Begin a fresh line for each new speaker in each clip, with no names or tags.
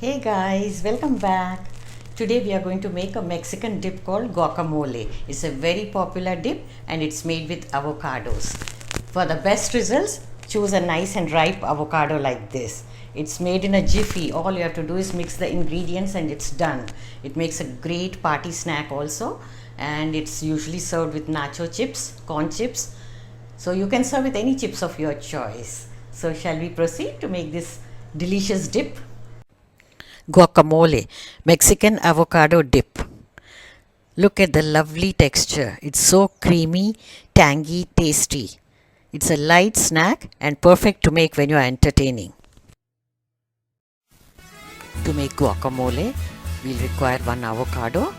Hey guys, welcome back. Today we are going to make a Mexican dip called guacamole. It's a very popular dip and it's made with avocados. For the best results, choose a nice and ripe avocado like this. It's made in a jiffy. All you have to do is mix the ingredients and it's done. It makes a great party snack also, and it's usually served with nacho chips, corn chips. So you can serve with any chips of your choice. So shall we proceed to make this delicious dip? Guacamole, Mexican avocado dip. Look at the lovely texture. It's so creamy, tangy, tasty. It's a light snack and perfect to make when you are entertaining. To make guacamole, we'll require one avocado.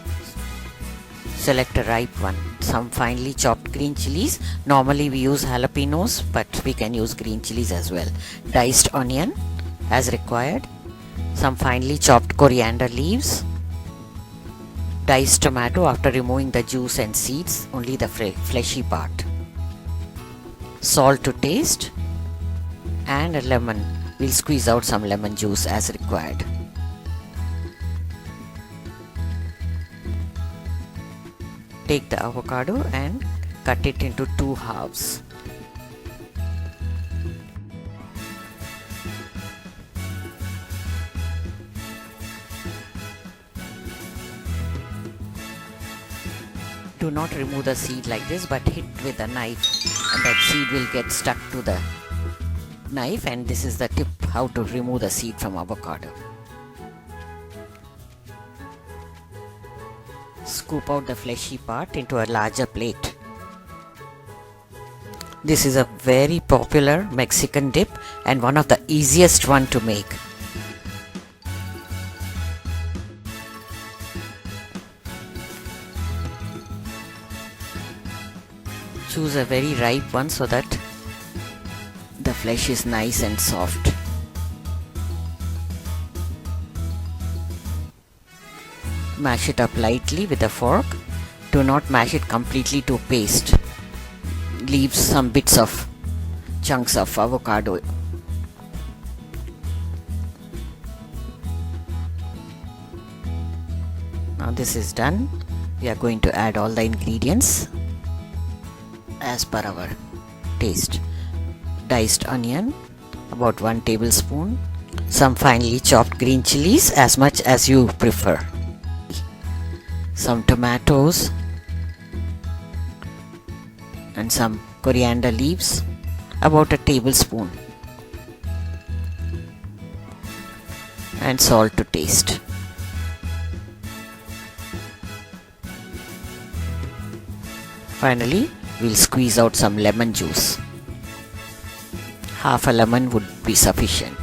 Select a ripe one. Some finely chopped green chillies. Normally we use jalapenos, but we can use green chillies as well. Diced onion as required. Some finely chopped coriander leaves, diced tomato after removing the juice and seeds, only the fleshy part, salt to taste, and a lemon. We'll squeeze out some lemon juice as required. Take the avocado and cut it into two halves. Do not remove the seed like this, but hit with a knife and that seed will get stuck to the knife, and this is the tip how to remove the seed from avocado. Scoop out the fleshy part into a larger plate. This is a very popular Mexican dip and one of the easiest one to make. Choose a very ripe one so that the flesh is nice and soft. Mash it up lightly with a fork. Do not mash it completely to paste. Leave some bits of chunks of avocado. Now this is done. We are going to add all the ingredients as per our taste. Diced onion, about 1 tablespoon. Some finely chopped green chilies, as much as you prefer. Some tomatoes and some coriander leaves, about a tablespoon, and salt to taste. Finally, we'll squeeze out some lemon juice. Half a lemon would be sufficient.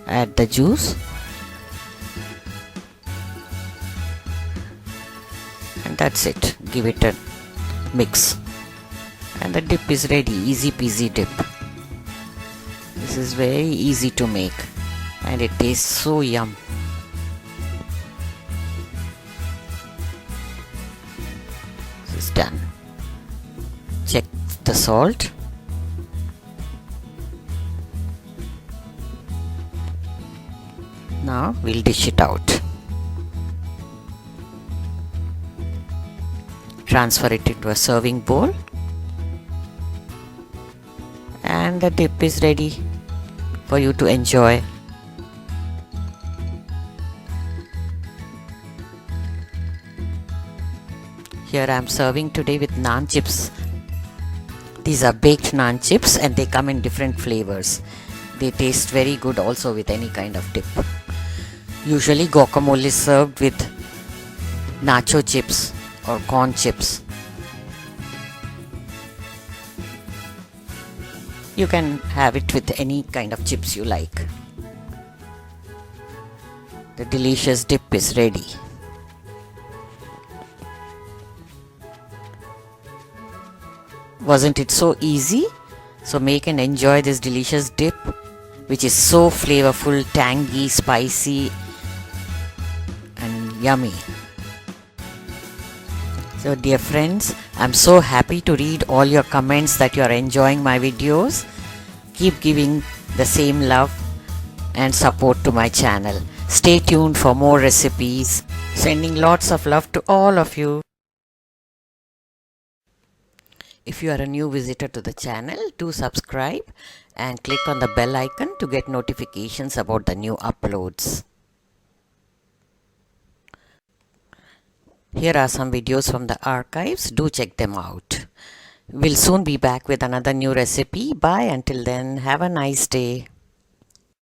Add the juice and that's it. Give it a mix and the dip is ready. Easy peasy dip. This is very easy to make and it tastes so yum. This is done. Check the salt. Now we'll dish it out. Transfer it into a serving bowl and the dip is ready for you to enjoy. Here I am serving today with naan chips. These are baked naan chips and they come in different flavors. They taste very good also with any kind of dip. Usually guacamole is served with nacho chips or corn chips. You can have it with any kind of chips you like. The delicious dip is ready. Wasn't it so easy? So make and enjoy this delicious dip which is so flavorful, tangy, spicy and yummy. So dear friends, I'm so happy to read all your comments that you are enjoying my videos. Keep giving the same love and support to my channel. Stay tuned for more recipes. Sending lots of love to all of you. If you are a new visitor to the channel, do subscribe and click on the bell icon to get notifications about the new uploads. Here are some videos from the archives. Do check them out. We'll soon be back with another new recipe. Bye until then. Have a nice day.